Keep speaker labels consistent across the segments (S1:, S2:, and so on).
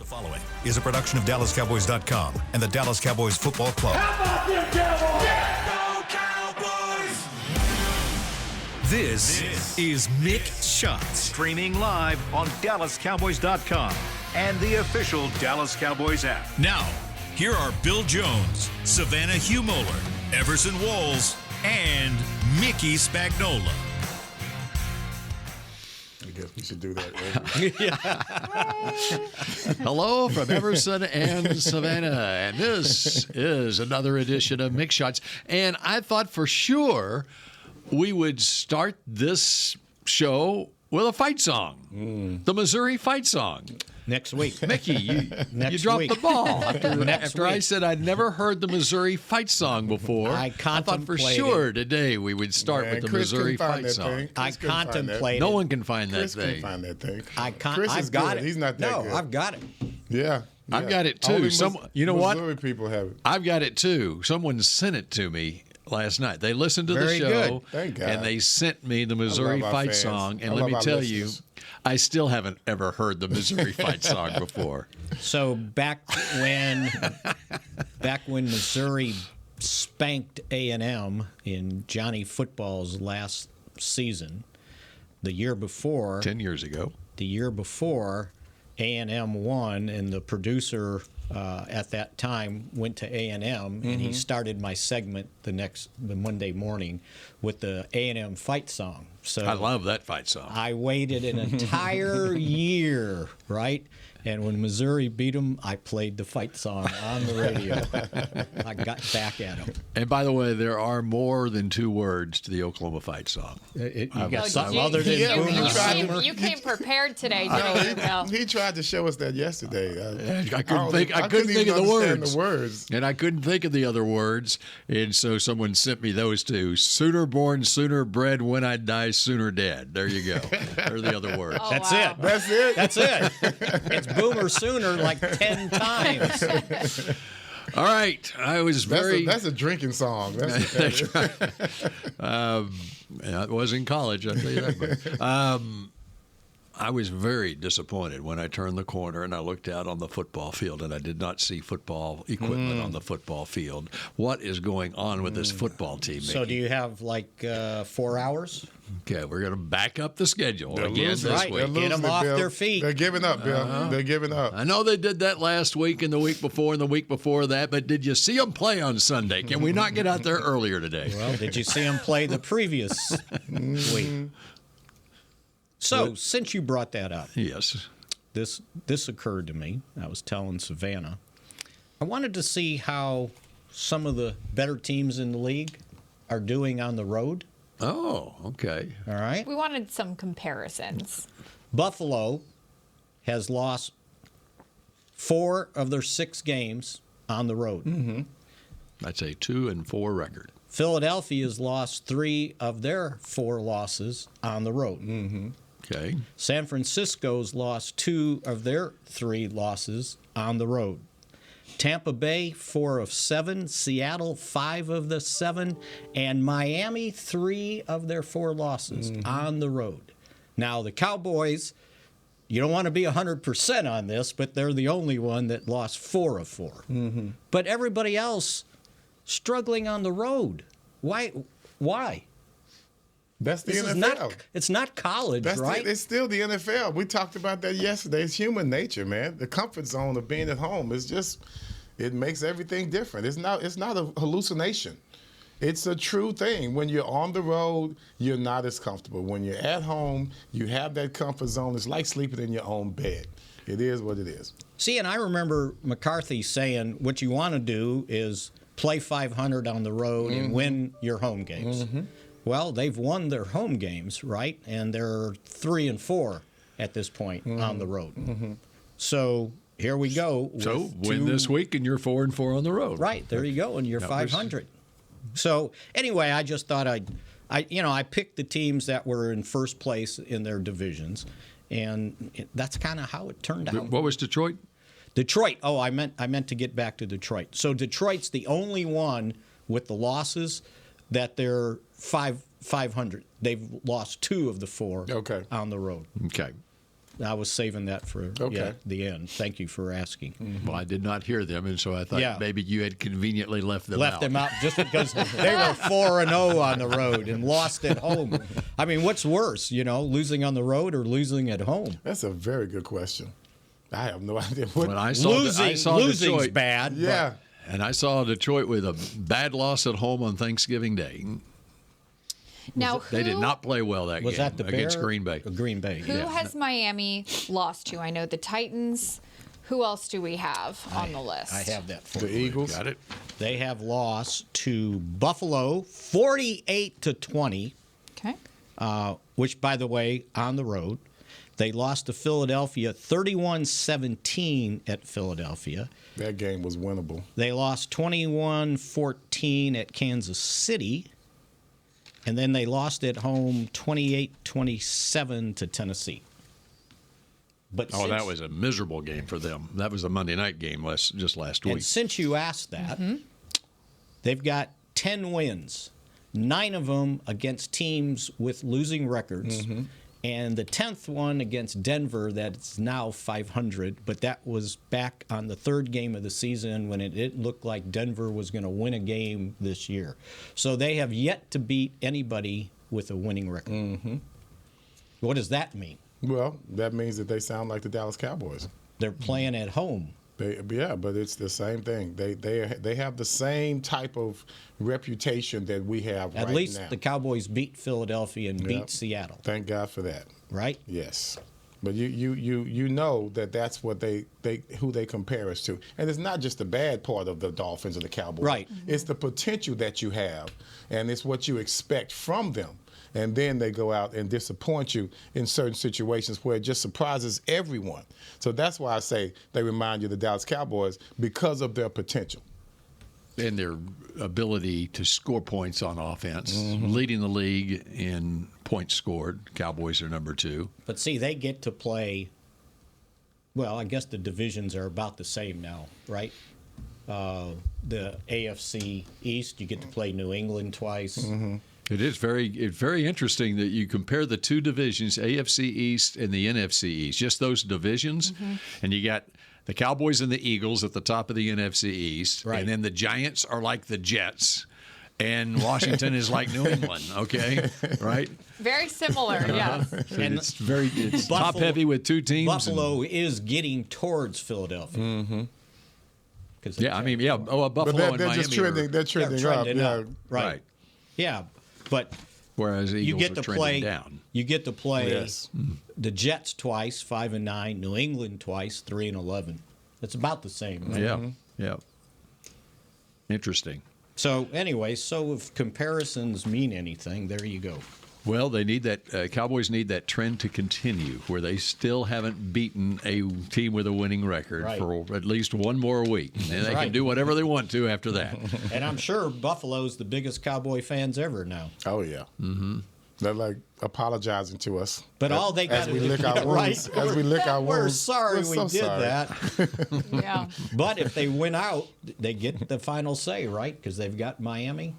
S1: following is a production of DallasCowboys.com and the Dallas Cowboys Football Club.
S2: How about them Cowboys?
S3: Yeah, go Cowboys!
S1: This is Mick Shots.
S4: Streaming live on DallasCowboys.com and the official Dallas Cowboys app.
S1: Now, here are Bill Jones, Savannah Humoller, Everson Walls, and Mickey Spagnola.
S5: I guess we should do that.
S6: Hello from Everson and Savannah, and this is another edition of Mick Shots. And I thought for sure we would start this show with a fight song, the Missouri fight song.
S7: Next week.
S6: Mickey, you dropped the ball after I said I'd never heard the Missouri fight song before. I thought for sure today we would start with the
S5: Chris
S6: Missouri fight song.
S7: I contemplated.
S6: No one can find that
S5: Chris
S6: thing.
S5: can find that thing.
S7: Chris
S5: is
S7: I've got
S5: good.
S7: it.
S5: He's not that good.
S7: No, I've got it.
S5: Yeah.
S6: I've got it too.
S5: Only
S6: You know what?
S5: Missouri people have it.
S6: I've got it too. Someone sent it to me last night. They listened to
S7: Very
S6: the show,
S7: good.
S5: Thank God.
S6: and they sent me the Missouri
S5: our
S6: fight
S5: fans.
S6: song. And
S5: I
S6: let
S5: love
S6: me
S5: our
S6: tell
S5: listeners.
S6: you, I still haven't ever heard the Missouri fight song before.
S7: So back when Missouri spanked A&M in Johnny Football's last season, the year before,
S6: 10 years ago.
S7: A&M won, and the producer at that time went to A&M, and he started my segment the Monday morning with the A&M fight song. So
S6: I love that fight song.
S7: I waited an entire year, right? And when Missouri beat them, I played the fight song on the radio. I got back at them.
S6: And by the way, there are more than 2 words to the Oklahoma fight song.
S7: You got something
S8: you-
S7: other than
S5: Yeah,
S7: Boomer
S5: you tried to-
S7: Sooner?
S8: You came prepared today,
S5: No,
S8: didn't you, Bill?
S5: he tried to show us that yesterday.
S6: I couldn't think of
S5: even
S6: the
S5: understand
S6: words.
S5: the words.
S6: And I couldn't think of the other words. And so someone sent me those 2. Sooner born, sooner bred, when I die, sooner dead. There you go. They're the other words.
S8: Oh,
S7: That's
S8: wow.
S7: it.
S5: That's it.
S7: That's it. It's Boomer Sooner like 10 times.
S6: All right. I was very...
S5: That's a drinking song. That's
S6: Yeah, it was in college, I'll tell you that much. I was very disappointed when I turned the corner and I looked out on the football field and I did not see football equipment on the football field. What is going on with this football team, Mickey?
S7: So do you have like 4 hours?
S6: Okay, we're going to back up the schedule
S5: They're
S6: again
S5: losing.
S6: this
S7: Right.
S6: week.
S5: They're
S7: Get 'em
S5: losing it,
S7: off
S5: Bill.
S7: their feet.
S5: They're giving up, Bill. They're giving up.
S6: I know they did that last week and the week before and the week before that, but did you see them play on Sunday? Can we not get out there earlier today?
S7: Well, did you see him play the previous week? So, since you brought that up,
S6: Yes.
S7: this occurred to me. I was telling Savannah. I wanted to see how some of the better teams in the league are doing on the road.
S6: Oh, okay.
S7: All right.
S8: We wanted some comparisons.
S7: Buffalo has lost 4 of their 6 games on the road.
S6: That's a 2-4 record.
S7: Philadelphia has lost 3 of their 4 losses on the road.
S6: Okay.
S7: San Francisco's lost 2 of their 3 losses on the road. Tampa Bay, 4 of 7. Seattle, 5 of the 7. And Miami, 3 of their 4 losses on the road. Now, the Cowboys, you don't want to be 100% on this, but they're the only one that lost 4 of 4. But everybody else struggling on the road. Why?
S5: That's the
S7: This
S5: NFL.
S7: it's not college, right?
S5: It's still the NFL. We talked about that yesterday. It's human nature, man. The comfort zone of being at home is just, it makes everything different. It's not a hallucination. It's a true thing. When you're on the road, you're not as comfortable. When you're at home, you have that comfort zone. It's like sleeping in your own bed. It is what it is.
S7: See, and I remember McCarthy saying what you want to do is play 500 on the road and win your home games. Well, they've won their home games, right? And they're 3-4 at this point on the road. So here we go.
S6: So win this week and you're 4-4 on the road.
S7: Right, there you go, and you're 500. So anyway, I just thought I picked the teams that were in first place in their divisions, and that's kind of how it turned out.
S6: What was Detroit?
S7: Detroit. Oh, I meant to get back to Detroit. So Detroit's the only one with the losses that they're 500. They've lost 2 of the 4 on the road.
S6: Okay.
S7: I was saving that for the end. Thank you for asking.
S6: Well, I did not hear them, and so I thought maybe you had conveniently left them out.
S7: Just because they were 4-0 on the road and lost at home. I mean, what's worse, losing on the road or losing at home?
S5: That's a very good question. I have no idea what.
S6: When I saw
S7: losing's
S6: Detroit,
S7: bad.
S5: Yeah.
S6: And I saw Detroit with a bad loss at home on Thanksgiving Day.
S8: Now,
S6: They did not play well that
S7: Was
S6: game
S7: that the
S6: against
S7: Bear?
S6: Green Bay.
S7: Green Bay.
S8: who has Miami lost to? I know the Titans. Who else do we have on the list?
S7: I have that for
S5: The
S7: you.
S5: Eagles.
S6: Got it?
S7: They have lost to Buffalo 48-20,
S8: Okay.
S7: which, by the way, on the road. They lost to Philadelphia 31-17 at Philadelphia.
S5: That game was winnable.
S7: They lost 21-14 at Kansas City. And then they lost at home 28-27 to Tennessee. But
S6: That was a miserable game for them. That was a Monday night game just last week.
S7: And since you asked that, they've got 10 wins, 9 of them against teams with losing records, and the 10th one against Denver that's now 500, but that was back on the third game of the season when it didn't look like Denver was going to win a game this year. So they have yet to beat anybody with a winning record. What does that mean?
S5: Well, that means that they sound like the Dallas Cowboys.
S7: They're playing at home.
S5: But it's the same thing. They have the same type of reputation that we have
S7: At
S5: right
S7: least
S5: now.
S7: the Cowboys beat Philadelphia and beat Seattle,
S5: Thank God for that.
S7: right?
S5: Yes. But you know that's what who they compare us to. And it's not just the bad part of the Dolphins or the Cowboys.
S7: Right.
S5: It's the potential that you have, and it's what you expect from them. And then they go out and disappoint you in certain situations where it just surprises everyone. So that's why I say they remind you of the Dallas Cowboys because of their potential.
S6: And their ability to score points on offense, leading the league in points scored. Cowboys are number 2.
S7: But see, they get to play. Well, I guess the divisions are about the same now, right? The AFC East, you get to play New England twice.
S6: It is very interesting that you compare the two divisions, AFC East and the NFC East, just those divisions, and you got the Cowboys and the Eagles at the top of the NFC East,
S7: Right.
S6: and then the Giants are like the Jets, and Washington is like New England, okay, right?
S8: Very similar, yes.
S6: And it's
S7: Buffalo-
S6: top heavy with two teams.
S7: Buffalo is getting towards Philadelphia.
S6: Buffalo
S5: But
S6: and
S5: they're
S6: Miami
S5: just trending. They're trending up.
S7: trending
S5: Yeah.
S7: up. Right. Yeah, but
S6: Whereas the Eagles
S7: you get
S6: are
S7: to
S6: trending
S7: play.
S6: down.
S7: You get to play
S5: Yes.
S7: the Jets twice, 5-9. New England twice, 3-11. It's about the same. Right?
S6: Yeah. Interesting.
S7: So anyway, if comparisons mean anything, there you go.
S6: Well, they need that. Cowboys need that trend to continue, where they still haven't beaten a team with a winning record
S7: Right.
S6: for at least one more week, and they can
S7: Right.
S6: do whatever they want to after that.
S7: And I'm sure Buffalo's the biggest Cowboy fans ever now.
S5: Oh yeah. They're like apologizing to us.
S7: But all they got
S5: as
S7: to
S5: we
S7: do,
S5: lick our wounds.
S7: right?
S5: As we lick our wounds.
S7: We're sorry we
S5: so
S7: did
S5: sorry.
S7: that.
S8: Yeah.
S7: But if they win out, they get the final say, right? Because they've got Miami.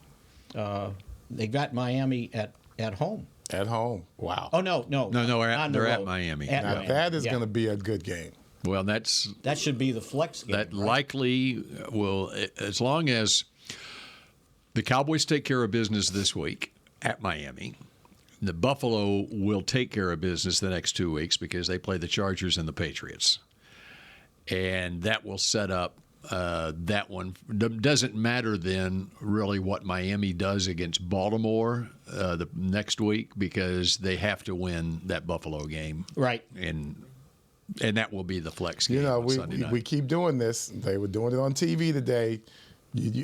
S7: They've got Miami at home.
S5: At home. Wow.
S7: Oh no,
S6: No,
S7: on the
S6: they're at
S7: road.
S6: Miami.
S7: At
S5: Now
S7: Miami.
S5: that is
S7: Yeah.
S5: going to be a good game.
S6: Well, that
S7: That should be the flex game. right?
S6: likely will, as long as the Cowboys take care of business this week at Miami. The Buffalo will take care of business the next 2 weeks because they play the Chargers and the Patriots. And that will set up that one. Doesn't matter then really what Miami does against Baltimore the next week because they have to win that Buffalo game.
S7: Right.
S6: And that will be the flex game
S5: You know,
S6: on Sunday night.
S5: we keep doing this. They were doing it on TV today.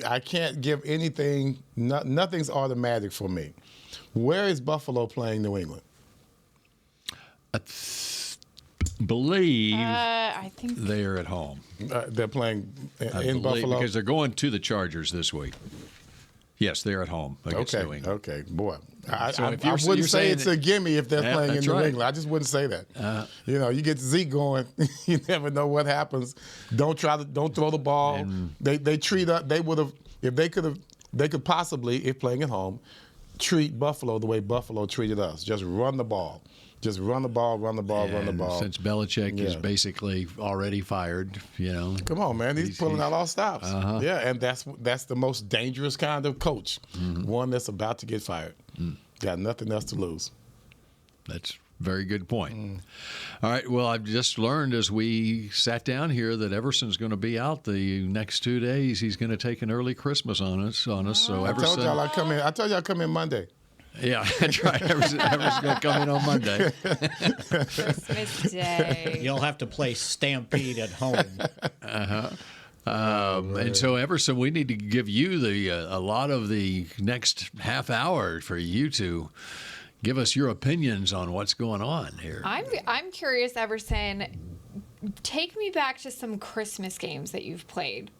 S5: I can't give anything. Nothing's automatic for me. Where is Buffalo playing New England?
S6: believe
S8: I think
S6: they're at home.
S5: They're playing
S6: I
S5: in
S6: believe,
S5: Buffalo.
S6: because they're going to the Chargers this week. Yes, they're at home against New
S5: Okay,
S6: England.
S5: okay, boy. I
S6: So if
S5: I
S6: you're
S5: wouldn't say
S6: saying
S5: it's a gimme if they're
S6: Yeah,
S5: playing in
S6: that's
S5: New
S6: right.
S5: England. I just wouldn't say that. You get Zeke going, you never know what happens. Don't throw the ball. They treat us. They would have if they could possibly, if playing at home, treat Buffalo the way Buffalo treated us. Just run the ball. Just run the ball, run the ball, run the
S6: And
S5: ball.
S6: since Belichick is
S5: Yeah.
S6: basically already fired,
S5: Come on, man. He's pulling out all stops.
S6: Uh-huh.
S5: Yeah, and that's the most dangerous kind of coach.
S6: Mm-hmm.
S5: One that's about to get fired. Got nothing else to lose.
S6: That's a very good point.
S5: Mm.
S6: All right. Well, I've just learned as we sat down here that Everson's going to be out the next 2 days. He's going to take an early Christmas on us. So
S5: I told
S6: Everson,
S5: y'all I come in. I told y'all I come in Monday.
S6: yeah, that's right. Everson's going to come in on Monday.
S8: Christmas Day.
S7: You'll have to play Stampede at home.
S6: And so, Everson, we need to give you a lot of the next half hour for you to give us your opinions on what's going on here.
S8: I'm curious, Everson. Take me back to some Christmas games that you've played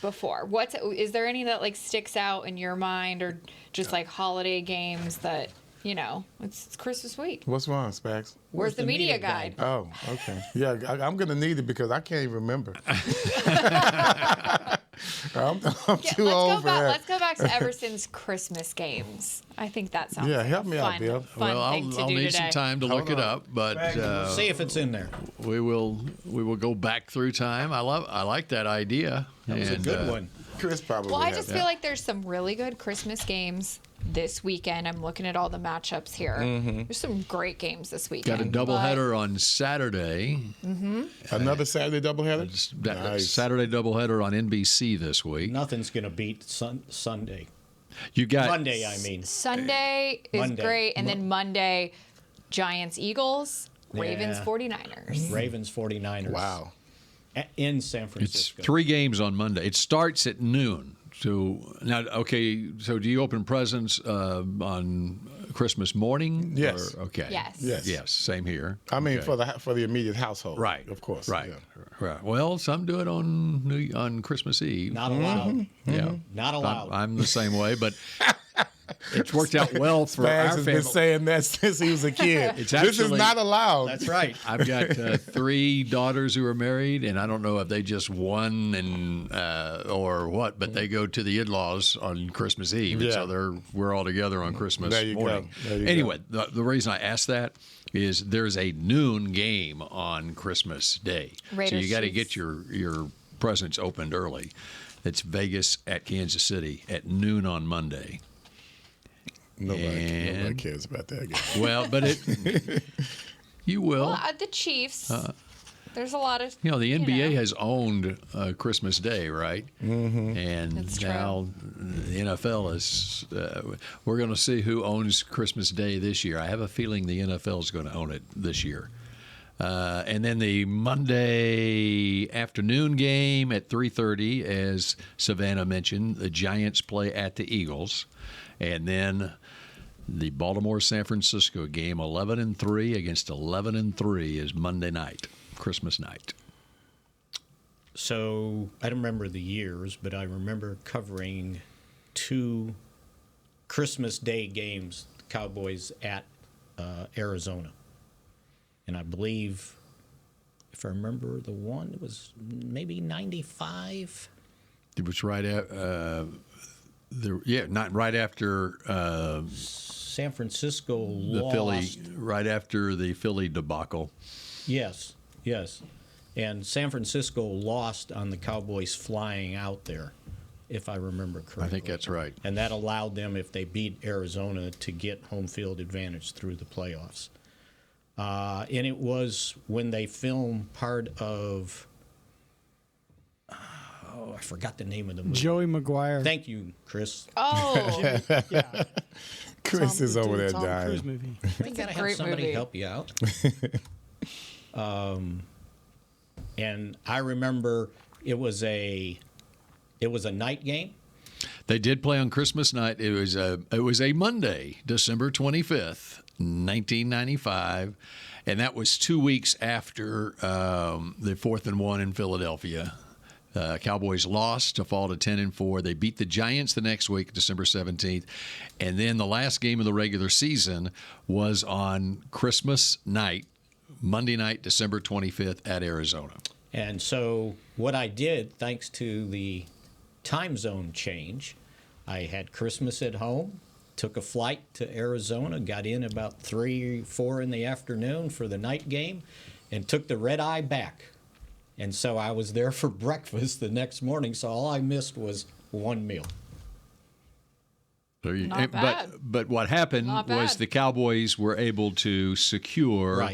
S8: before. Is there any that like sticks out in your mind, or just like holiday games that it's Christmas week?
S5: What's wrong, Spags?
S8: Where's the media guide?
S5: Oh, okay. Yeah, I'm going to need it because I can't even remember. I'm too old for that.
S8: Let's go back to Everson's Christmas games. I think that sounds like
S5: help
S8: a
S5: me out, Bill.
S8: fun thing to
S6: I'll
S8: do
S6: need
S8: today.
S6: some time to look it up, but
S7: See if it's in there.
S6: we will go back through time. I like that idea.
S7: That was a good one.
S5: Chris probably
S8: Well, I
S5: has
S8: just
S5: it.
S8: feel like there's some really good Christmas games this weekend. I'm looking at all the matchups here. There's some great games this weekend.
S6: Got a doubleheader on Saturday.
S5: Another Saturday doubleheader?
S6: That Saturday doubleheader on NBC this week.
S7: Nothing's going to beat Sunday.
S6: You got
S7: Monday, I mean.
S8: Sunday is
S7: Monday.
S8: great, and then Monday, Giants, Eagles,
S7: Yeah.
S8: Ravens, 49ers.
S7: Ravens 49ers.
S5: Wow.
S7: In San
S6: It's
S7: Francisco.
S6: 3 games on Monday. It starts at noon. So now, okay. So do you open presents on Christmas morning?
S5: Yes.
S6: Or, okay.
S8: Yes.
S5: Yes.
S6: Yes. Same here.
S5: I mean,
S6: Okay.
S5: for the immediate household.
S6: Right.
S5: Of course.
S6: Right.
S5: Yeah.
S6: Right. Well, some do it on Christmas Eve.
S7: Not allowed.
S6: Yeah.
S7: Not allowed.
S6: I'm the same way, but it's worked out well for
S5: Spags
S6: our
S5: has
S6: family.
S5: been saying that since he was a kid.
S6: It's
S5: this is
S6: actually-
S5: not allowed.
S7: That's right.
S6: I've got 3 daughters who are married, and I don't know if they just won and or what, but they go to the in-laws on Christmas Eve, and
S5: Yeah.
S6: so we're all together on Christmas
S5: There you go.
S6: morning.
S5: There you
S6: Anyway, the reason I asked that is there's a noon game on Christmas Day, so
S8: Raiders
S6: you got to
S8: Chiefs.
S6: get your presents opened early. It's Vegas at Kansas City at noon on Monday.
S5: Nobody cares about that game.
S6: Well, but you will.
S8: Well, the Chiefs. There's a lot of.
S6: The NBA has owned Christmas Day, right? Mm-hmm. And
S8: That's true.
S6: now the NFL is. We're going to see who owns Christmas Day this year. I have a feeling the NFL is going to own it this year. And then the Monday afternoon game at 3:30, as Savannah mentioned, the Giants play at the Eagles, and then the Baltimore-San Francisco game, 11-3 against 11-3, is Monday night, Christmas night.
S7: So I don't remember the years, but I remember covering 2 Christmas Day games, the Cowboys at Arizona. And I believe, if I remember the one, it was maybe 95.
S6: It was right at not right after
S7: San Francisco
S6: the
S7: lost.
S6: Philly, right after the Philly debacle.
S7: Yes. And San Francisco lost on the Cowboys flying out there, if I remember correctly.
S6: I think that's right.
S7: And that allowed them, if they beat Arizona, to get home field advantage through the playoffs. And it was when they filmed part of, I forgot the name of the movie.
S2: Joey Maguire.
S7: Thank you, Chris.
S8: Oh,
S5: Chris is over there
S2: Tom
S5: dying.
S2: Cruise movie.
S7: You gotta have
S8: great
S7: somebody
S8: movie.
S7: help you out. And I remember it was a night game.
S6: They did play on Christmas night. It was a Monday, December 25th, 1995, and that was 2 weeks after the 4th and 1 in Philadelphia. Cowboys lost to fall to 10-4. They beat the Giants the next week, December 17th, and then the last game of the regular season was on Christmas night, Monday night, December 25th at Arizona.
S7: And so what I did, thanks to the time zone change, I had Christmas at home, took a flight to Arizona, got in about 3, 4 in the afternoon for the night game, and took the red eye back. And so I was there for breakfast the next morning, so all I missed was one meal.
S8: Not bad.
S6: But what happened
S8: Not
S6: was
S8: bad.
S6: the Cowboys were able to secure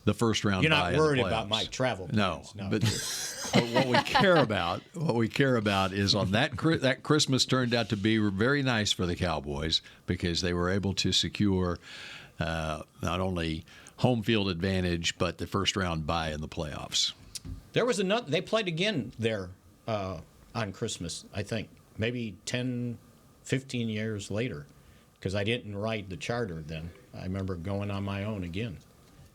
S6: the first round.
S7: You're
S6: bye
S7: not
S6: in the
S7: worried about
S6: playoffs.
S7: my travel plans.
S6: No. But what we care about is on that Christmas turned out to be very nice for the Cowboys because they were able to secure not only home field advantage but the first round bye in the playoffs.
S7: There was another. They played again there on Christmas, I think, maybe 10, 15 years later, because I didn't ride the charter then. I remember going on my own again.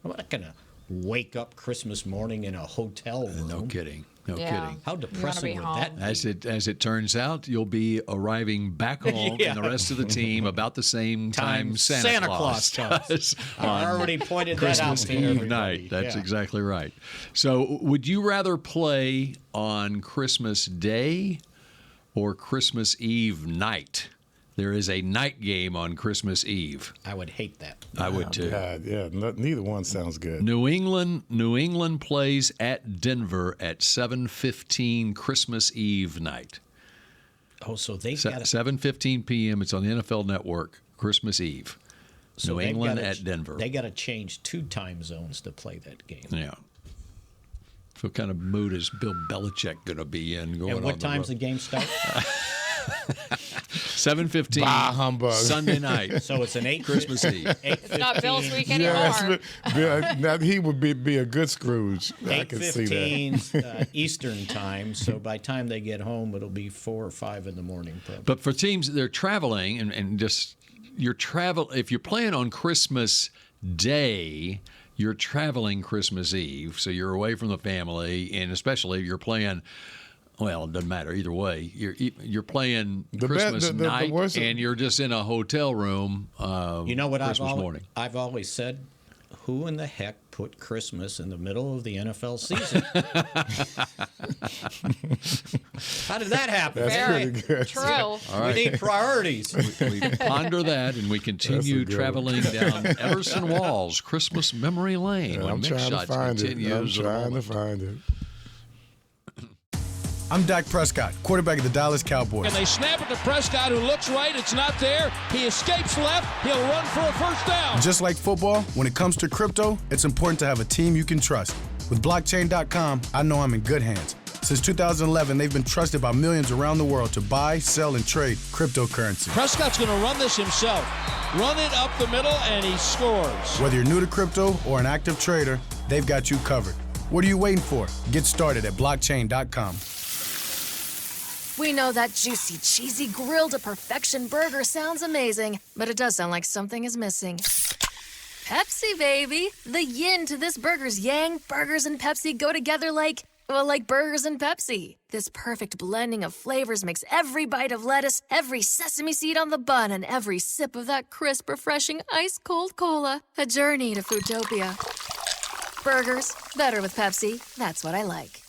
S7: I'm not going to wake up Christmas morning in a hotel room.
S6: No kidding. No
S8: Yeah.
S6: kidding.
S7: How depressing would that be?
S6: As it turns out, you'll be arriving back home
S7: Yeah.
S6: and the rest of the team about the same time Santa Claus
S7: comes. I
S6: on
S7: already pointed that out
S6: Christmas
S7: to
S6: Eve
S7: everybody.
S6: night. That's
S7: Yeah.
S6: exactly right. So, would you rather play on Christmas Day or Christmas Eve night? There is a night game on Christmas Eve.
S7: I would hate that.
S6: I would too.
S5: God, yeah, neither one sounds good.
S6: New England plays at Denver at 7:15 Christmas Eve night.
S7: Oh, so they've got to
S6: 7:15 p.m. It's on the NFL Network. Christmas Eve. New England at Denver.
S7: They got to change 2 time zones to play that game.
S6: Yeah. So what kind of mood is Bill Belichick going to be in? Going
S7: And what
S6: on
S7: time's the
S6: road?
S7: game start?
S6: 7:15
S5: Bah, humbug.
S6: Sunday night.
S7: So it's an 8
S6: Christmas Eve.
S8: It's not Bill's week anymore.
S5: Yes, now he would be a good Scrooge. I can see that.
S7: 8:15 Eastern time. So by the time they get home, it'll be 4 or 5 in the morning. Probably.
S6: But for teams that are traveling and just if you're playing on Christmas Day, you're traveling Christmas Eve, so you're away from the family, and especially if you're playing. Well, it doesn't matter either way. You're playing Christmas night, and you're just in a hotel room.
S7: You know what
S6: Christmas morning.
S7: I've always said? Who in the heck put Christmas in the middle of the NFL season? How did that happen?
S5: That's
S8: Very
S5: pretty good.
S8: true.
S6: All right.
S7: We need priorities.
S6: We ponder that, and we continue
S5: good
S6: traveling down Everson Walls, Christmas memory lane. when
S5: I'm
S6: Mick
S5: trying to
S6: Shots
S5: find it. I'm
S6: continues in a
S5: trying to
S6: moment.
S5: find it.
S2: I'm Dak Prescott, quarterback of the Dallas Cowboys.
S9: And they snap it to Prescott, who looks right. It's not there. He escapes left. He'll run for a first down.
S2: Just like football, when it comes to crypto, it's important to have a team you can trust. With blockchain.com, I know I'm in good hands. Since 2011, they've been trusted by millions around the world to buy, sell, and trade cryptocurrency.
S9: Prescott's going to run this himself. Run it up the middle, and he scores.
S2: Whether you're new to crypto or an active trader, they've got you covered. What are you waiting for? Get started at blockchain.com.
S10: We know that juicy, cheesy, grilled to perfection burger sounds amazing, but it does sound like something is missing. Pepsi, baby! The yin to this burger's yang. Burgers and Pepsi go together like burgers and Pepsi. This perfect blending of flavors makes every bite of lettuce, every sesame seed on the bun, and every sip of that crisp, refreshing, ice-cold cola a journey to Foodtopia. Burgers, better with Pepsi. That's what I like.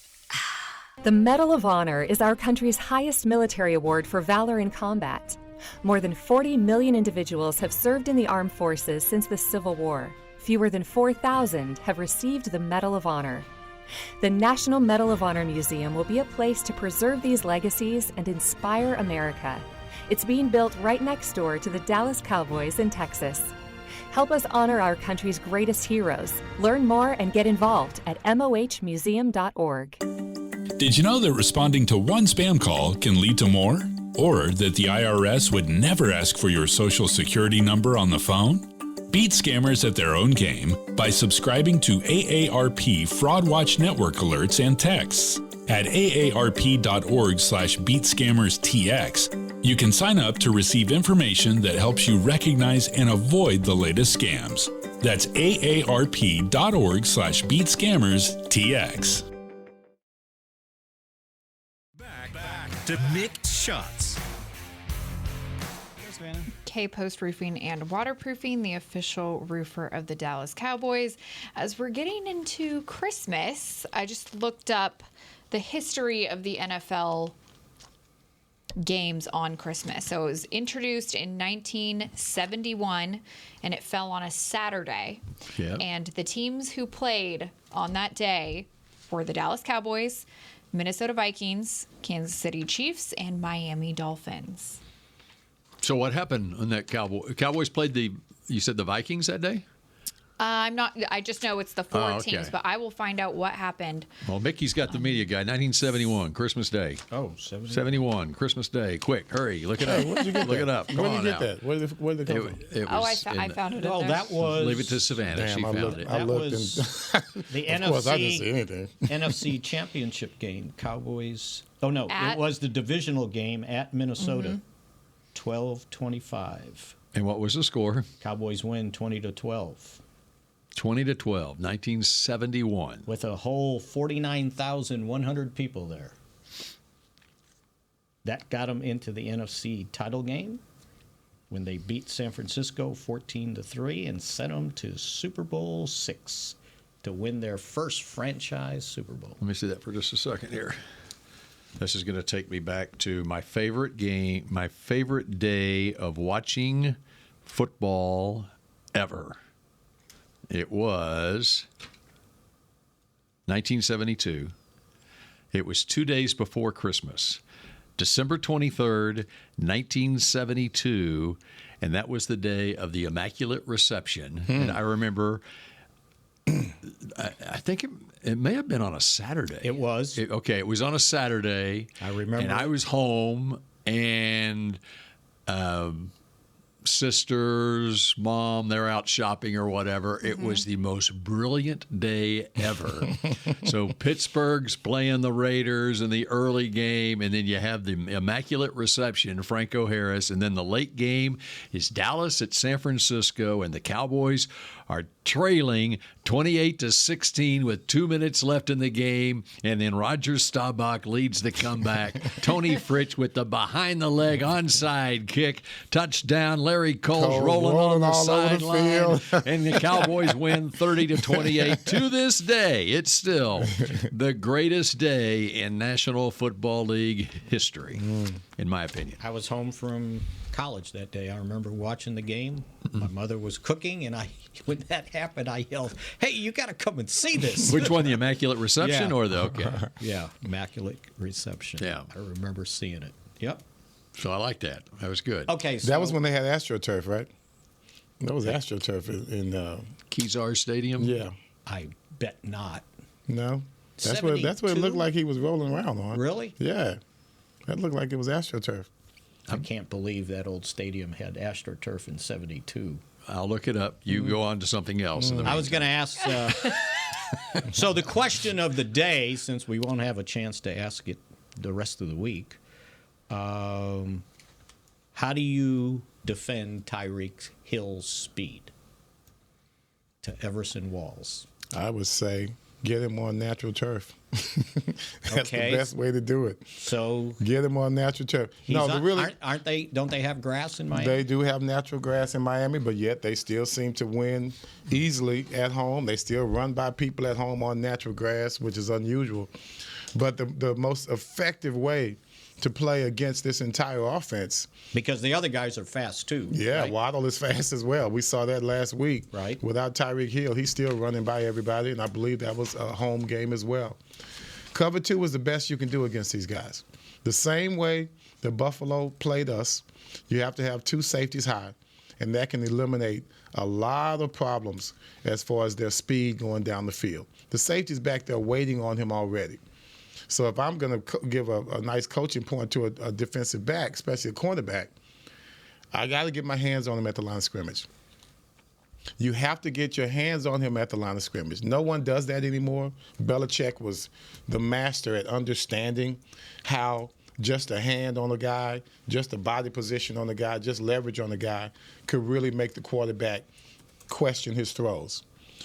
S11: The Medal of Honor is our country's highest military award for valor in combat. More than 40 million individuals have served in the armed forces since the Civil War. Fewer than 4,000 have received the Medal of Honor. The National Medal of Honor Museum will be a place to preserve these legacies and inspire America. It's being built right next door to the Dallas Cowboys in Texas. Help us honor our country's greatest heroes. Learn more and get involved at mohmuseum.org.
S12: Did you know that responding to one spam call can lead to more? Or that the IRS would never ask for your social security number on the phone? Beat scammers at their own game by subscribing to AARP Fraud Watch Network alerts and texts. At aarp.org/beatscammerstx, you can sign up to receive information that helps you recognize and avoid the latest scams. That's aarp.org/beatscammerstx.
S1: To Mick Shots.
S8: K Post Roofing and Waterproofing, the official roofer of the Dallas Cowboys. As we're getting into Christmas, I just looked up the history of the NFL games on Christmas. So it was introduced in 1971, and it fell on a Saturday.
S6: Yeah.
S8: And the teams who played on that day were the Dallas Cowboys, Minnesota Vikings, Kansas City Chiefs, and Miami Dolphins.
S6: So what happened on that Cowboys played you said the Vikings that day?
S8: I just know it's the four teams, but I will find out what happened.
S6: Well, Mickey's got the media guy. 1971, Christmas Day.
S7: Oh, 71.
S6: 71, Christmas Day. Quick, hurry, look it up.
S5: Where did you get
S6: Look
S5: that?
S6: it up. Come
S5: Where did
S6: on
S5: you get
S6: now.
S5: that? Where did it come from?
S8: I found it.
S7: Well,
S8: in there.
S7: that was.
S6: Leave it to Savannah.
S5: Damn,
S6: she found it.
S5: I
S7: That
S5: looked
S7: was the
S5: Of course, I didn't see anything.
S7: NFC Championship game. Cowboys. Oh no,
S8: At-
S7: it was the divisional game at Minnesota. 12-25.
S6: And what was the score?
S7: Cowboys win 20-12
S6: 20-12, 1971.
S7: with a whole 49,100 people there. That got them into the NFC title game when they beat San Francisco 14-3 and sent them to Super Bowl VI to win their first franchise Super Bowl.
S6: Let me see that for just a second here. This is going to take me back to my favorite game, my favorite day of watching football ever. It was 1972. It was 2 days before Christmas, December 23rd, 1972, and that was the day of the Immaculate Reception. And I remember, I think it may have been on a Saturday.
S7: It was.
S6: It was on a Saturday.
S7: I remember.
S6: And I was home, and sisters, mom, they're out shopping or whatever. It was the most brilliant day ever. So Pittsburgh's playing the Raiders in the early game, and then you have the Immaculate Reception, Franco Harris, and then the late game is Dallas at San Francisco, and the Cowboys are trailing 28-16 with 2 minutes left in the game, and then Roger Staubach leads the comeback. Tony Fritsch with the behind-the-leg onside kick, touchdown. Larry Cole's rolling on the sideline, and the Cowboys win 30-28. To this day, it's still the greatest day in National Football League history, in my opinion.
S7: I was home from college that day. I remember watching the game. My mother was cooking, and when that happened, I yelled, "Hey, you got to come and see this!"
S6: Which one, the Immaculate Reception or the
S7: Yeah, Immaculate Reception.
S6: Yeah.
S7: I remember seeing it. Yep.
S6: So I like that. That was good.
S7: Okay, so
S5: That was when they had AstroTurf, right? That was AstroTurf in
S6: Kezar Stadium.
S5: yeah.
S7: I bet not.
S5: No, that's what it
S7: 72?
S5: looked like he was rolling around on.
S7: Really?
S5: Yeah, that looked like it was AstroTurf.
S7: I can't believe that old stadium had AstroTurf in '72.
S6: I'll look it up. You go on to something else.
S7: I was going to ask. So the question of the day, since we won't have a chance to ask it the rest of the week, how do you defend Tyreek Hill's speed to Everson Walls?
S5: I would say get him on natural turf. That's
S7: Okay.
S5: the best way to do it.
S7: So
S5: Get him on natural turf.
S7: aren't they? Don't they have grass in Miami?
S5: They do have natural grass in Miami, but yet they still seem to win easily at home. They still run by people at home on natural grass, which is unusual. But the most effective way to play against this entire offense.
S7: Because the other guys are fast too.
S5: Yeah,
S7: right?
S5: Waddle is fast as well. We saw that last week.
S7: Right.
S5: Without Tyreek Hill, he's still running by everybody, and I believe that was a home game as well. Cover 2 is the best you can do against these guys. The same way that Buffalo played us, you have to have 2 safeties high, and that can eliminate a lot of problems as far as their speed going down the field. The safety's back there waiting on him already. So if I'm going to give a nice coaching point to a defensive back, especially a cornerback, I got to get my hands on him at the line of scrimmage. You have to get your hands on him at the line of scrimmage. No one does that anymore. Belichick was the master at understanding how just a hand on a guy, just a body position on a guy, just leverage on a guy could really make the quarterback question his throws.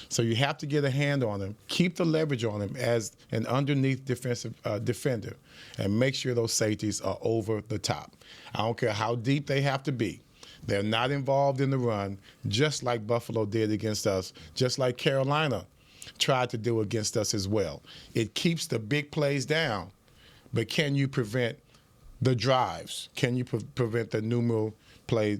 S5: So you have to get a hand on him, keep the leverage on him as an underneath defensive defender, and make sure those safeties are over the top. I don't care how deep they have to be. They're not involved in the run, just like Buffalo did against us, just like Carolina tried to do against us as well. It keeps the big plays down, but can you prevent the drives. Can you prevent the numeral play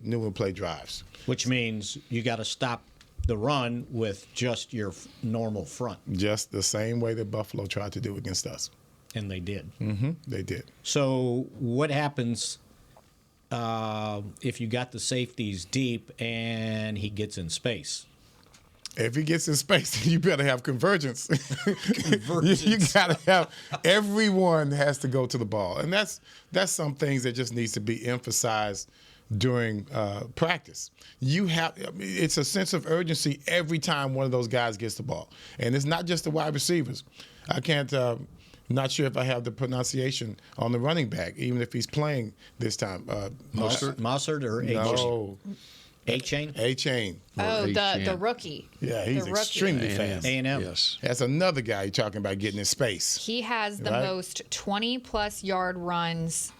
S5: drives?
S7: Which means you got to stop the run with just your normal front.
S5: Just the same way that Buffalo tried to do against us.
S7: And they did.
S5: Mm-hmm. They did.
S7: So what happens if you got the safeties deep and he gets in space?
S5: If he gets in space, you better have convergence. You got to have everyone has to go to the ball, and that's some things that just needs to be emphasized during practice. It's a sense of urgency every time one of those guys gets the ball, and it's not just the wide receivers. I can't. Not sure if I have the pronunciation on the running back, even if he's playing this time.
S7: Mossard or
S5: no.
S7: A-Chain?
S5: A-Chain.
S8: Oh, the rookie.
S5: Yeah, he's extremely fast.
S7: A&M.
S6: Yes.
S5: That's another guy you're talking about getting in space.
S8: He has the most 20-plus yard runs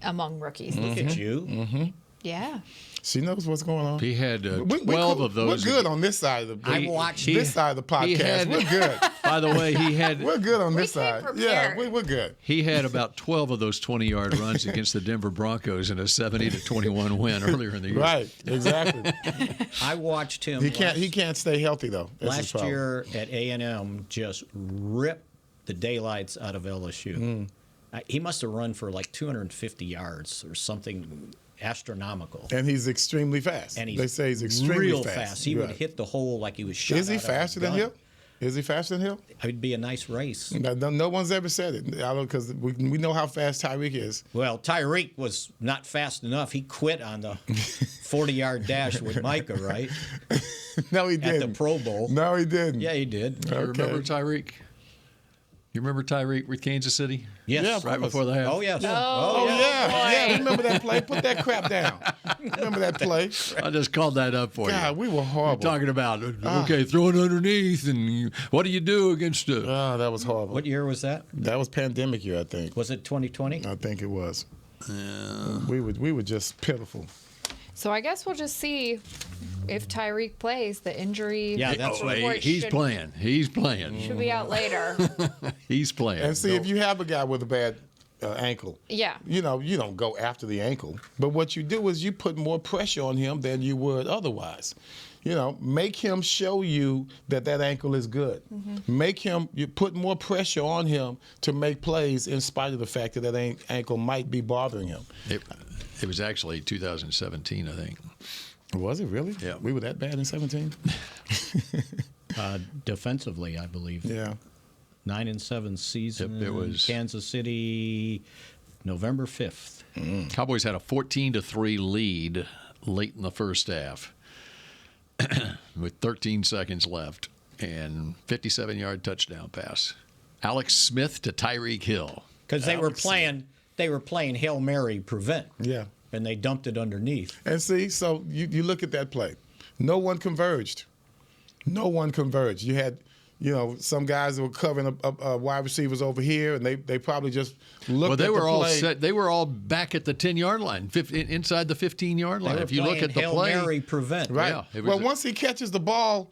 S8: among rookies.
S7: Look at you.
S5: Mm-hmm.
S8: Yeah.
S5: She knows what's going on.
S6: He had 12 of those.
S5: We're good on this side of the.
S7: I watched
S5: this side of the podcast. We're good.
S6: By the way,
S5: We're good on this side.
S8: Prepared.
S5: Yeah, we're good.
S6: He had about 12 of those 20-yard runs against the Denver Broncos in a 70-21 win earlier in the year.
S5: Right, exactly.
S7: I watched him.
S5: He can't stay healthy though. That's his
S7: last
S5: problem.
S7: year at A&M, just ripped the daylights out of LSU. He must have run for like 250 yards or something astronomical.
S5: And he's extremely fast.
S7: And
S5: they say he's extremely
S7: real
S5: fast.
S7: He would hit the hole like he was shot.
S5: Is he
S7: out of
S5: faster
S7: a
S5: than
S7: gun.
S5: Hill? Is he faster than Hill?
S7: It would be a nice race.
S5: No one's ever said it. Because we know how fast Tyreek is.
S7: Well, Tyreek was not fast enough. He quit on the 40-yard dash with Micah, right?
S5: No, he didn't.
S7: At the Pro Bowl.
S5: No, he didn't.
S7: Yeah, he did.
S6: You remember Tyreek? You remember Tyreek with Kansas City?
S7: Yes.
S5: Yeah,
S6: right before the half.
S7: Oh, yes.
S5: Oh, yeah. Remember that play? Put that crap down. Remember that play?
S6: I just called that up for you.
S5: God, we were horrible.
S6: You're talking about, throw it underneath, and what do you do against it?
S5: Oh, that was horrible.
S7: What year was that?
S5: That was pandemic year, I think.
S7: Was it 2020?
S5: I think it was. Yeah. We were just pitiful.
S8: So I guess we'll just see if Tyreek plays. The injury.
S7: Yeah, that's
S8: report
S6: He's
S8: should-
S6: playing. He's playing.
S8: Should be out later.
S6: He's playing.
S5: And see, if you have a guy with a bad ankle,
S8: Yeah.
S5: you don't go after the ankle. But what you do is you put more pressure on him than you would otherwise. Make him show you that ankle is good.
S8: Mm-hmm.
S5: You put more pressure on him to make plays in spite of the fact that ankle might be bothering him.
S6: It was actually 2017, I think.
S5: Was it really?
S6: Yeah.
S5: We were that bad in 17?
S7: Defensively, I believe.
S5: Yeah.
S7: 9-7 season.
S6: It was
S7: Kansas City, November 5th.
S6: Cowboys had a 14-3 lead late in the first half with 13 seconds left and 57-yard touchdown pass. Alex Smith to Tyreek Hill.
S7: Because they were playing Hail Mary prevent.
S5: Yeah.
S7: And they dumped it underneath.
S5: And see, so you look at that play. No one converged. No one converged. You had, some guys that were covering wide receivers over here, and they probably just looked at the play.
S6: Well, they were all set. They were all back at the 10-yard line, inside the 15-yard line. If you look at the
S7: Hail
S6: play,
S7: Mary prevent.
S5: Right.
S6: Yeah,
S5: once he catches the ball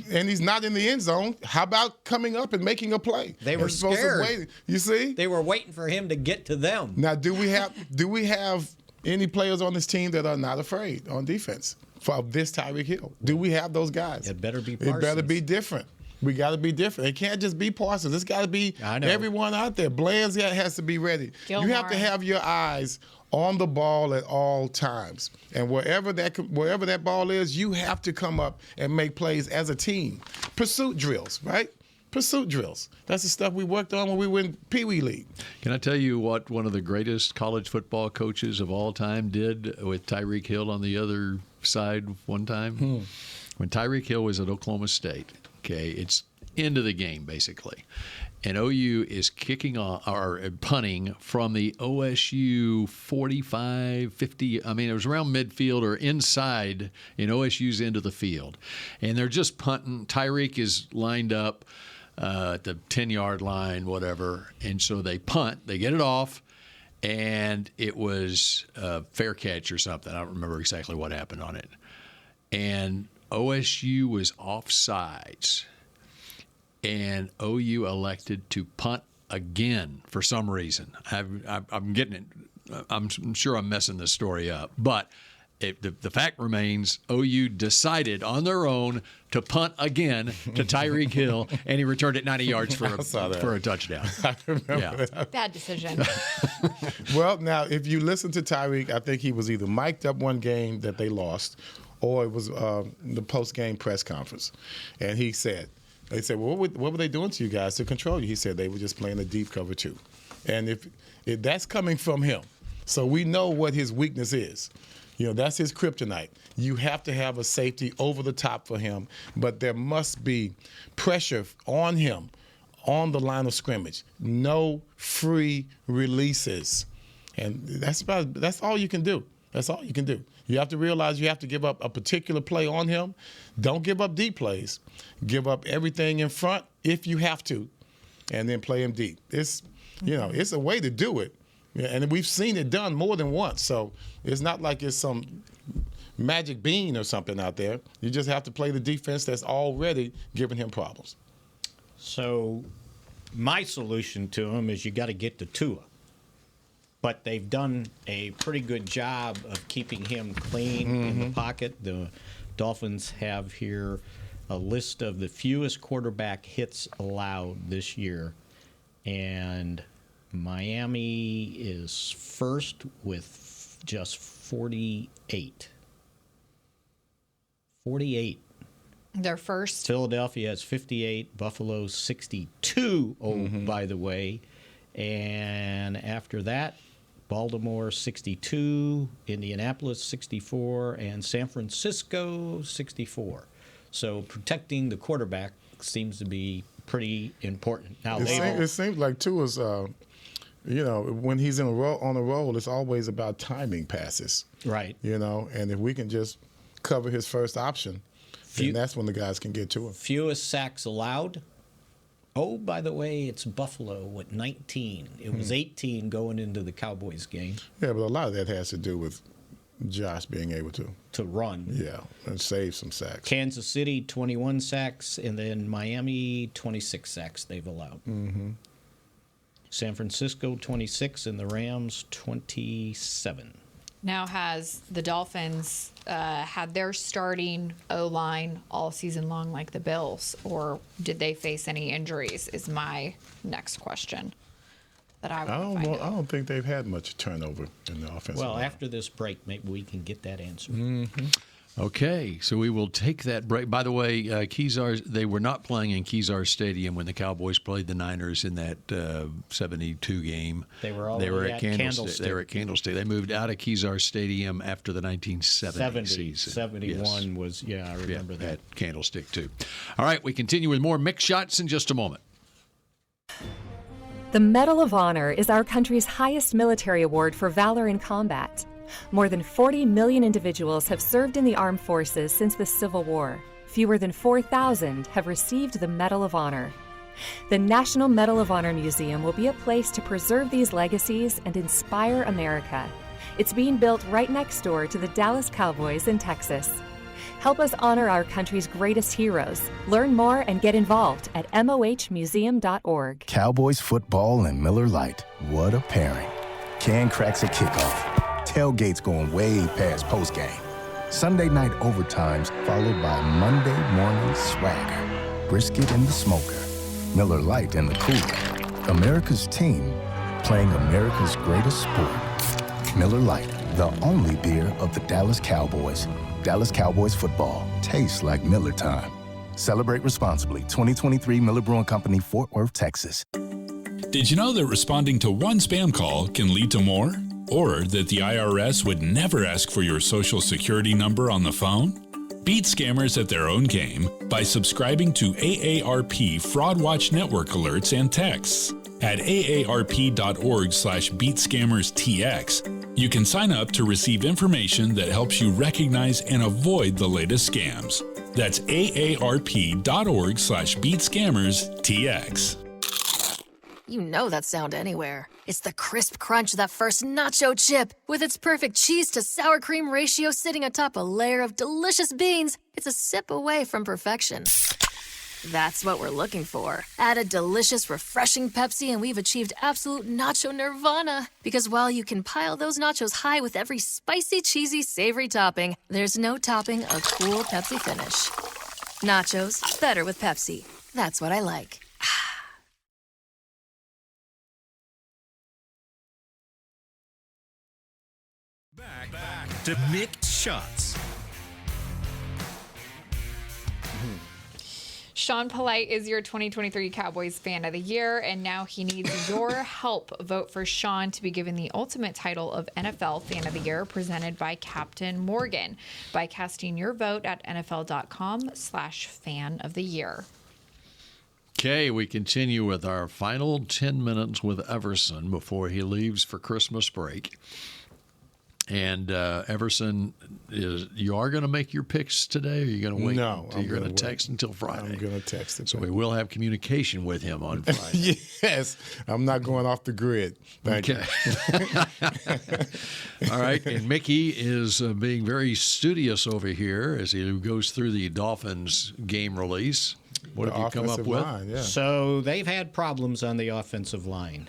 S5: and he's not in the end zone, how about coming up and making a play?
S7: They were
S5: As opposed to
S7: scared.
S5: waiting. You see?
S7: They were waiting for him to get to them.
S5: Now, do we have any players on this team that are not afraid on defense for this Tyreek Hill? Do we have those guys?
S7: It better be
S5: It better
S7: Parsons.
S5: be different. We got to be different. It can't just be Parsons. It's got to be everyone out there. Bland's has to be ready.
S8: Gilmore.
S5: You have to have your eyes on the ball at all times. And wherever that ball is, you have to come up and make plays as a team. Pursuit drills, right? Pursuit drills. That's the stuff we worked on when we were in Pee Wee League.
S6: Can I tell you what one of the greatest college football coaches of all time did with Tyreek Hill on the other side one time? When Tyreek Hill was at Oklahoma State, it's into the game basically, and OU is kicking off or punting from the OSU 45, 50. I mean, it was around midfield or inside in OSU's end of the field, and they're just punting. Tyreek is lined up at the 10-yard line, whatever, and so they punt. They get it off, and it was a fair catch or something. I don't remember exactly what happened on it, and OSU was offsides, and OU elected to punt again for some reason. I'm getting it I'm sure I'm messing this story up, but the fact remains, OU decided on their own to punt again to Tyreek Hill, and he returned it 90 yards for a touchdown.
S5: I remember that.
S8: Bad decision.
S5: Well, now, if you listen to Tyreek, I think he was either mic'd up one game that they lost, or it was the post-game press conference. And they said, well, what were they doing to you guys to control you? He said they were just playing a deep cover 2. And if that's coming from him, so we know what his weakness is. That's his kryptonite. You have to have a safety over the top for him, but there must be pressure on him on the line of scrimmage. No free releases. And that's all you can do. That's all you can do. You have to realize you have to give up a particular play on him. Don't give up deep plays. Give up everything in front if you have to, and then play him deep. It's a way to do it. Yeah, and we've seen it done more than once. So it's not like it's some magic bean or something out there. You just have to play the defense that's already giving him problems.
S7: So my solution to him is you got to get to Tua. But they've done a pretty good job of keeping him clean in the pocket. The Dolphins have here a list of the fewest quarterback hits allowed this year. And Miami is first with just 48. 48.
S8: They're first.
S7: Philadelphia has 58. Buffalo 62, by the way. And after that, Baltimore 62, Indianapolis 64, and San Francisco 64. So protecting the quarterback seems to be pretty important. Now
S5: it seems like Tua's, when he's on a roll, it's always about timing passes.
S7: Right.
S5: And if we can just cover his first option, then that's when the guys can get to him.
S7: Fewest sacks allowed. Oh, by the way, it's Buffalo with 19. It was 18 going into the Cowboys game.
S5: Yeah, but a lot of that has to do with Josh being able to
S7: run.
S5: Yeah, and save some sacks.
S7: Kansas City, 21 sacks, and then Miami, 26 sacks they've allowed. San Francisco, 26, and the Rams, 27.
S8: Now, has the Dolphins had their starting O-line all season long like the Bills, or did they face any injuries is my next question that I want to find out.
S5: I don't think they've had much turnover in the offensive line.
S7: Well, after this break, maybe we can get that answer.
S6: Okay, so we will take that break. By the way, they were not playing in Kezar Stadium when the Cowboys played the Niners in that 72 game.
S7: They were at Candlestick.
S6: They were at Candlestick. They moved out of Kezar Stadium after the 1970 season.
S7: 71 was, I remember that.
S6: At Candlestick, too. All right, we continue with more Mick shots in just a moment.
S11: The Medal of Honor is our country's highest military award for valor in combat. More than 40 million individuals have served in the armed forces since the Civil War. Fewer than 4,000 have received the Medal of Honor. The National Medal of Honor Museum will be a place to preserve these legacies and inspire America. It's being built right next door to the Dallas Cowboys in Texas. Help us honor our country's greatest heroes. Learn more and get involved at mohmuseum.org.
S13: Cowboys football and Miller Lite. What a pairing. Can cracks at kickoff. Tailgates going way past postgame. Sunday night overtimes followed by Monday morning swagger. Brisket in the smoker. Miller Lite in the cooler. America's team playing America's greatest sport. Miller Lite, the only beer of the Dallas Cowboys. Dallas Cowboys football tastes like Miller time. Celebrate responsibly. 2023 Miller Brewing Company, Fort Worth, Texas.
S12: Did you know that responding to one spam call can lead to more? Or that the IRS would never ask for your social security number on the phone? Beat scammers at their own game by subscribing to AARP Fraud Watch Network alerts and texts. At aarp.org/beatscammerstx, you can sign up to receive information that helps you recognize and avoid the latest scams. That's aarp.org/beatscammerstx.
S10: You know that sound anywhere. It's the crisp crunch of that first nacho chip. With its perfect cheese to sour cream ratio sitting atop a layer of delicious beans, it's a sip away from perfection. That's what we're looking for. Add a delicious, refreshing Pepsi, and we've achieved absolute nacho nirvana. Because while you can pile those nachos high with every spicy, cheesy, savory topping, there's no topping a cool Pepsi finish. Nachos, better with Pepsi. That's what I like.
S1: Back to Mick Shots.
S8: Sean Polite is your 2023 Cowboys Fan of the Year, and now he needs your help. Vote for Sean to be given the ultimate title of NFL Fan of the Year, presented by Captain Morgan, by casting your vote at NFL.com/Fan of the Year.
S6: Okay, we continue with our final 10 minutes with Everson before he leaves for Christmas break. And Everson, you are going to make your picks today, or are you going to wait?
S5: No,
S6: you're going to text until Friday.
S5: I'm going to text it.
S6: So we will have communication with him on Friday.
S5: Yes, I'm not going off the grid. Thank you.
S6: All right, and Mickey is being very studious over here as he goes through the Dolphins game release. What have you come up with?
S5: Line,
S7: So they've had problems on the offensive line.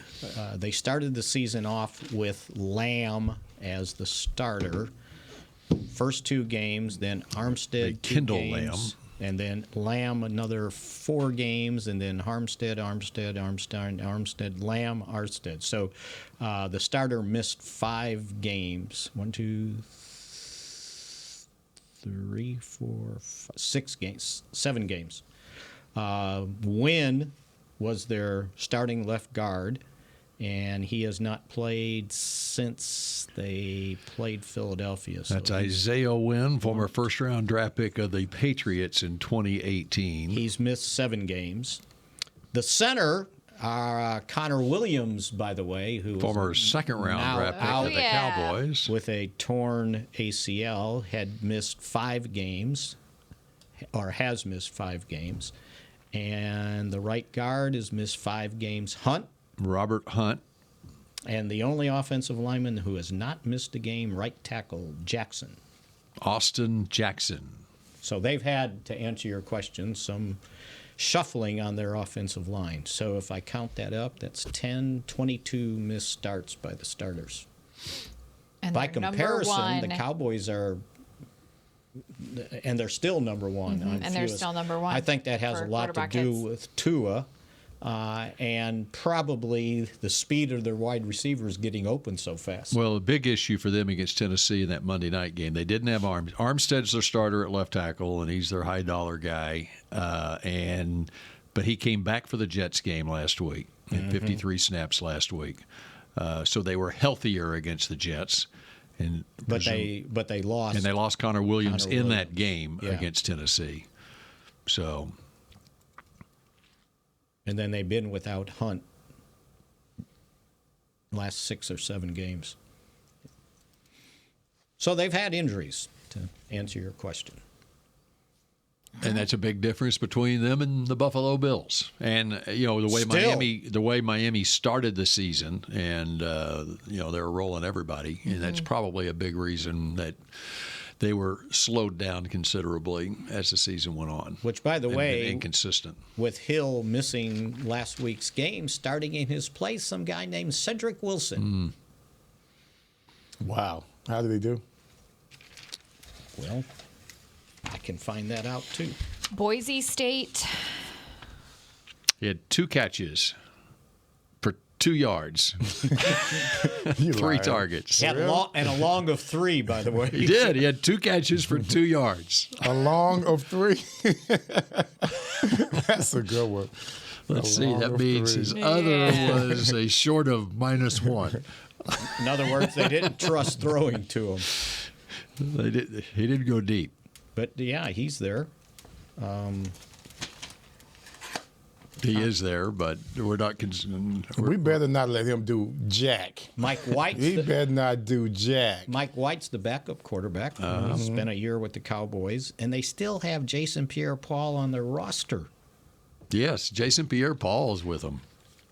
S7: They started the season off with Lamb as the starter. First 2 games, then Armstead 2 games,
S6: Lamb.
S7: and then Lamb another 4 games, and then Armstead, Lamb, Armstead. So the starter missed 5 games. 1, 2, 3, 4, 5, 6 games, 7 games. Wynn was their starting left guard, and he has not played since they played Philadelphia. So
S6: That's Isaiah Wynn, former first-round draft pick of the Patriots in 2018.
S7: He's missed 7 games. The center, Connor Williams, by the way, who
S6: former second-round draft pick of the Cowboys,
S7: with a torn ACL, had missed 5 games, or has missed 5 games. And the right guard has missed 5 games.
S6: Robert Hunt.
S7: And the only offensive lineman who has not missed a game, right tackle, Jackson.
S6: Austin Jackson.
S7: So they've had, to answer your question, some shuffling on their offensive line. So if I count that up, that's 22 missed starts by the starters.
S8: And
S7: by comparison, the Cowboys are, and they're still number 1.
S8: And they're still number 1.
S7: I think that has a lot to do with Tua. And probably the speed of their wide receivers getting open so fast.
S6: Well, a big issue for them against Tennessee in that Monday night game, they didn't have Armstead's their starter at left tackle, and he's their high-dollar guy. But he came back for the Jets game last week, in 53 snaps last week. So they were healthier against the Jets.
S7: But they lost.
S6: And they lost Connor Williams in that game against Tennessee. So...
S7: And then they've been without Hunt last 6 or 7 games. So they've had injuries, to answer your question.
S6: And that's a big difference between them and the Buffalo Bills. And the way Miami started the season, and they were rolling everybody, and that's probably a big reason that they were slowed down considerably as the season went on.
S7: Which, by the way,
S6: inconsistent.
S7: With Hill missing last week's game, starting in his place, some guy named Cedric Wilson.
S5: Wow. How did he do?
S7: Well, I can find that out, too.
S8: Boise State.
S6: He had 2 catches for 2 yards. 3 targets.
S7: And a long of 3, by the way.
S6: He did. He had 2 catches for 2 yards.
S5: A long of 3? That's a good one.
S6: Let's see. That means his other was a short of -1.
S7: In other words, they didn't trust throwing to him.
S6: He didn't go deep.
S7: But, yeah, he's there.
S6: He is there, but we're not concerned.
S5: We better not let him do jack.
S7: Mike White.
S5: He better not do jack.
S7: Mike White's the backup quarterback. He spent a year with the Cowboys, and they still have Jason Pierre-Paul on their roster.
S6: Yes, Jason Pierre-Paul is with them.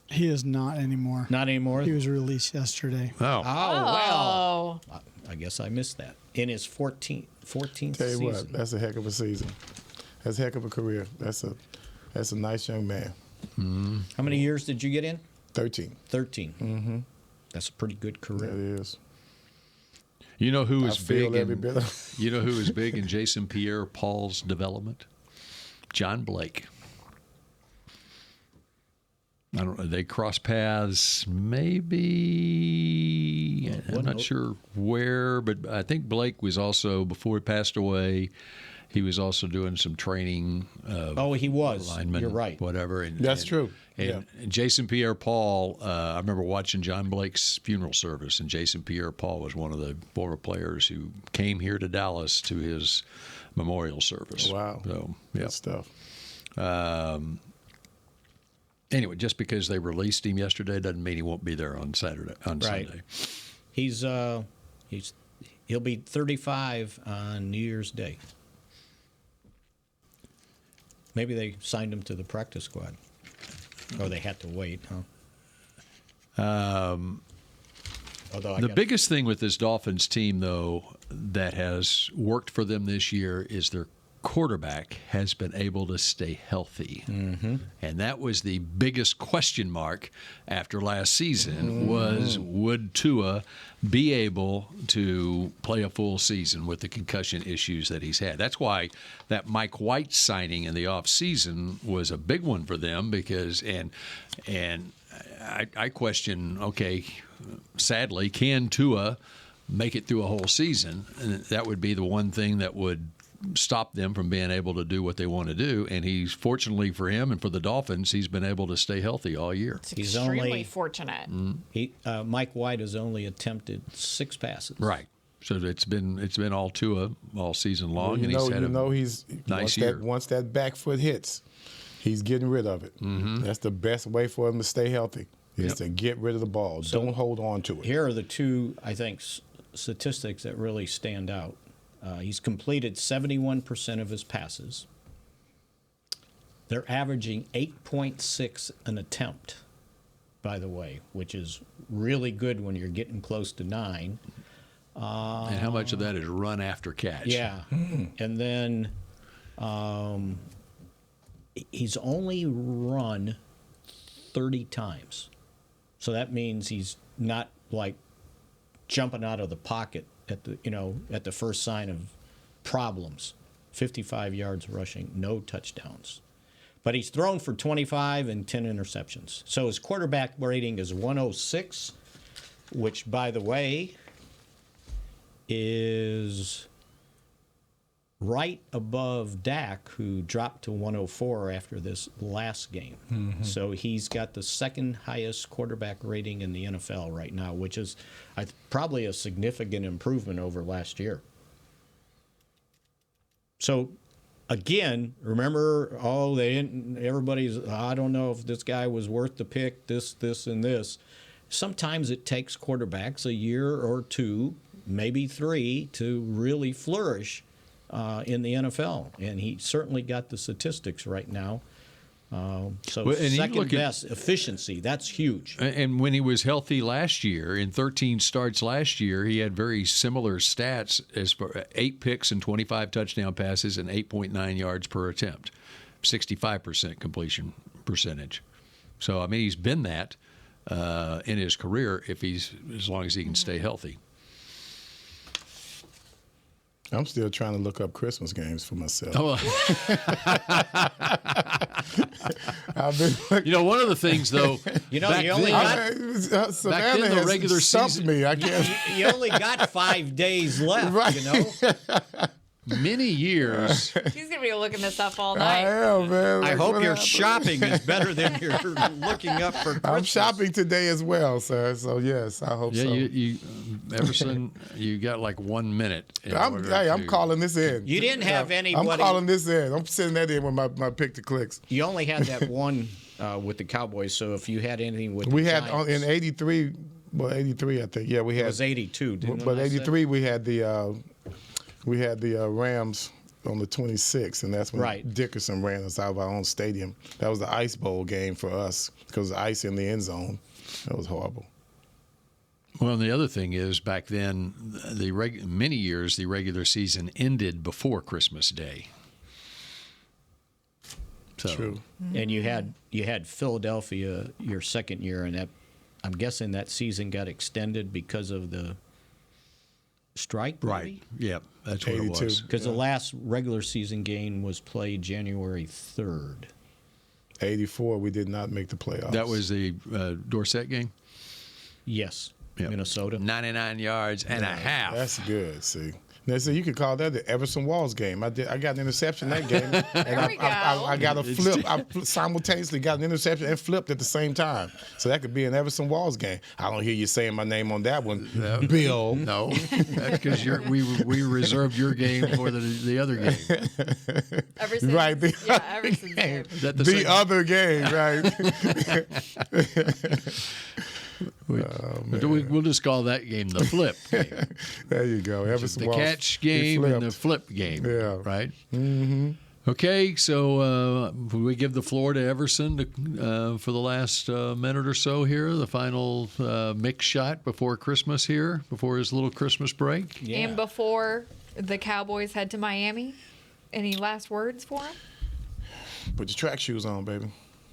S14: He is not anymore.
S7: Not anymore?
S14: He was released yesterday.
S6: Oh,
S7: well. I guess I missed that. In his 14th
S5: Tell you
S7: season.
S5: what, that's a heck of a season. That's a heck of a career. That's a That's a nice young man.
S7: How many years did you get in?
S5: 13.
S7: 13.
S5: Mm-hmm.
S7: That's a pretty good career.
S5: It is.
S6: You know who is big?
S5: Every bit of
S6: You know who is big in Jason Pierre-Paul's development? John Blake. I don't know. They cross paths, maybe. I'm not sure where, but I think Blake was also, before he passed away, he was also doing some training.
S7: He was.
S6: Linemen,
S7: You're right.
S6: Whatever.
S5: That's true.
S6: And Jason Pierre-Paul, I remember watching John Blake's funeral service, and Jason Pierre-Paul was one of the former players who came here to Dallas to his memorial service.
S5: Wow.
S6: So,
S5: Good stuff.
S6: Anyway, just because they released him yesterday doesn't mean he won't be there on Sunday.
S7: He'll be 35 on New Year's Day. Maybe they signed him to the practice squad. Or they had to wait, huh?
S6: The biggest thing with this Dolphins team, though, that has worked for them this year is their quarterback has been able to stay healthy.
S7: Mm-hmm.
S6: And that was the biggest question mark after last season was, would Tua be able to play a full season with the concussion issues that he's had? That's why that Mike White signing in the offseason was a big one for them because I question, okay, sadly, can Tua make it through a whole season? And that would be the one thing that would stop them from being able to do what they want to do. And he's, fortunately for him and for the Dolphins, he's been able to stay healthy all year.
S8: He's extremely fortunate.
S7: Mike White has only attempted 6 passes.
S6: Right. So it's been all Tua all season long, and he's had a nice year.
S5: Once that back foot hits, he's getting rid of it.
S6: Mm-hmm.
S5: That's the best way for him to stay healthy, is to get rid of the ball.
S7: So
S5: don't hold on to it.
S7: Here are the two, I think, statistics that really stand out. He's completed 71% of his passes. They're averaging 8.6 an attempt, by the way, which is really good when you're getting close to 9.
S6: And how much of that is run after catch?
S7: Yeah. And then he's only run 30 times. So that means he's not like jumping out of the pocket at the first sign of problems. 55 yards rushing, no touchdowns. But he's thrown for 25 and 10 interceptions. So his quarterback rating is 106, which, by the way, is right above Dak, who dropped to 104 after this last game.
S5: Mm-hmm.
S7: So he's got the second highest quarterback rating in the NFL right now, which is probably a significant improvement over last year. So, again, remember, everybody's, I don't know if this guy was worth the pick, this, and this. Sometimes it takes quarterbacks a year or 2, maybe 3, to really flourish in the NFL, and he certainly got the statistics right now. Second best efficiency, that's huge.
S6: And when he was healthy last year, in 13 starts last year, he had very similar stats as for 8 picks and 25 touchdown passes and 8.9 yards per attempt, 65% completion percentage. So, I mean, he's been that in his career as long as he can stay healthy.
S5: I'm still trying to look up Christmas games for myself.
S6: One of the things, though,
S7: back then
S5: the
S7: regular
S5: season, me. I can't.
S7: You only got 5 days left,
S5: right.
S6: Many years.
S8: He's going to be looking this up all night.
S5: I am, man.
S7: I hope your shopping is better than you're looking up for Christmas.
S5: I'm shopping today as well, sir. So, yes, I hope so.
S6: Yeah, Everson, you got like 1 minute.
S5: I'm calling this in.
S7: You didn't have anybody.
S5: I'm calling this in. I'm sending that in with my pick to clicks.
S7: You only had that one with the Cowboys, so if you had anything with
S5: we
S7: the
S5: had
S7: Giants,
S5: in 83, well, 83, I think. Yeah, we had.
S7: It was 82, didn't
S5: But 83, we had the Rams on the 26th, and that's when Dickerson ran us out of our own stadium. That was the Ice Bowl game for us because of the ice in the end zone. That was horrible.
S6: Well, and the other thing is, back then, many years, the regular season ended before Christmas Day. So.
S5: True.
S7: And you had Philadelphia your second year, and that I'm guessing that season got extended because of the strike.
S6: Right. Yep. That's what it
S5: 82.
S6: was.
S7: Because the last regular season game was played January 3rd.
S5: 84, we did not make the playoffs.
S6: That was the Dorsett game?
S7: Yes.
S6: Yep.
S7: Minnesota.
S6: 99 yards and a half.
S5: That's good. See. Now, so you could call that the Everson Walls game. I got an interception that game, and I got a flip. I simultaneously got an interception and flipped at the same time. So that could be an Everson Walls game. I don't hear you saying my name on that one, Bill.
S6: No, that's because we reserved your game for the other game.
S8: Everson's,
S5: right.
S8: Everson's game.
S5: The other game, right.
S6: We'll just call that game the flip game.
S5: There you go. Everson
S6: The
S5: Walls,
S6: catch game and the flip game.
S5: Yeah.
S6: Right?
S5: Mm-hmm.
S6: Okay, so we give the floor to Everson for the last minute or so here, the final Mick shot before Christmas here, before his little Christmas break.
S7: Yeah.
S8: And before the Cowboys head to Miami, any last words for him?
S5: Put your track shoes on, baby.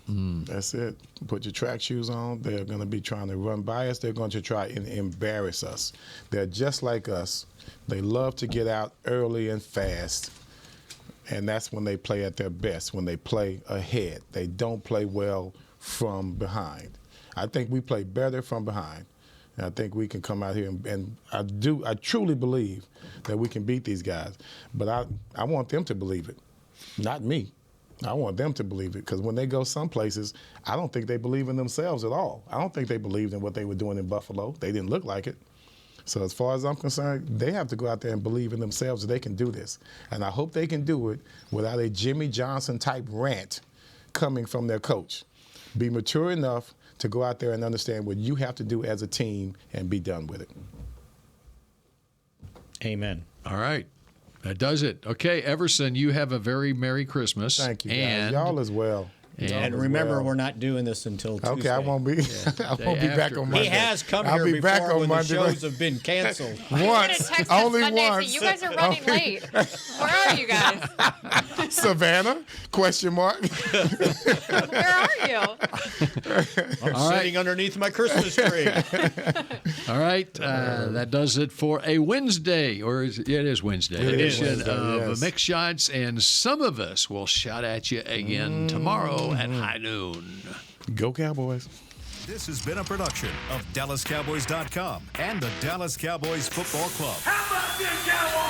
S5: That's it. Put your track shoes on. They're going to be trying to run by us. They're going to try and embarrass us. They're just like us. They love to get out early and fast. And that's when they play at their best, when they play ahead. They don't play well from behind. I think we play better from behind. And I think we can come out here and I truly believe that we can beat these guys. But I want them to believe it, not me. I want them to believe it, because when they go some places, I don't think they believe in themselves at all. I don't think they believed in what they were doing in Buffalo. They didn't look like it. So as far as I'm concerned, they have to go out there and believe in themselves that they can do this. And I hope they can do it without a Jimmy Johnson-type rant coming from their coach. Be mature enough to go out there and understand what you have to do as a team and be done with it.
S7: Amen.
S6: All right. That does it. Okay, Everson, you have a very Merry Christmas.
S5: Thank you, guys.
S6: And
S5: Y'all as well.
S7: And remember, we're not doing this until Tuesday.
S5: Okay, I won't be. I won't be back on Monday.
S7: He has come
S5: I'll
S7: here
S5: be
S7: before
S5: back on
S7: when
S5: Monday.
S7: the shows have been canceled.
S5: Once,
S8: Text
S5: only
S8: us Sunday,
S5: once.
S8: so you guys are running late. Where are you guys?
S5: Savannah? Question mark.
S8: Where are you?
S7: I'm sitting underneath my Christmas tree.
S6: All right, that does it for a Wednesday, or it is Wednesday edition of Mix Shots, and some of us will shout at you again tomorrow at high noon.
S5: Go Cowboys.
S4: This has been a production of DallasCowboys.com and the Dallas Cowboys Football Club.
S3: How about this, Cowboys?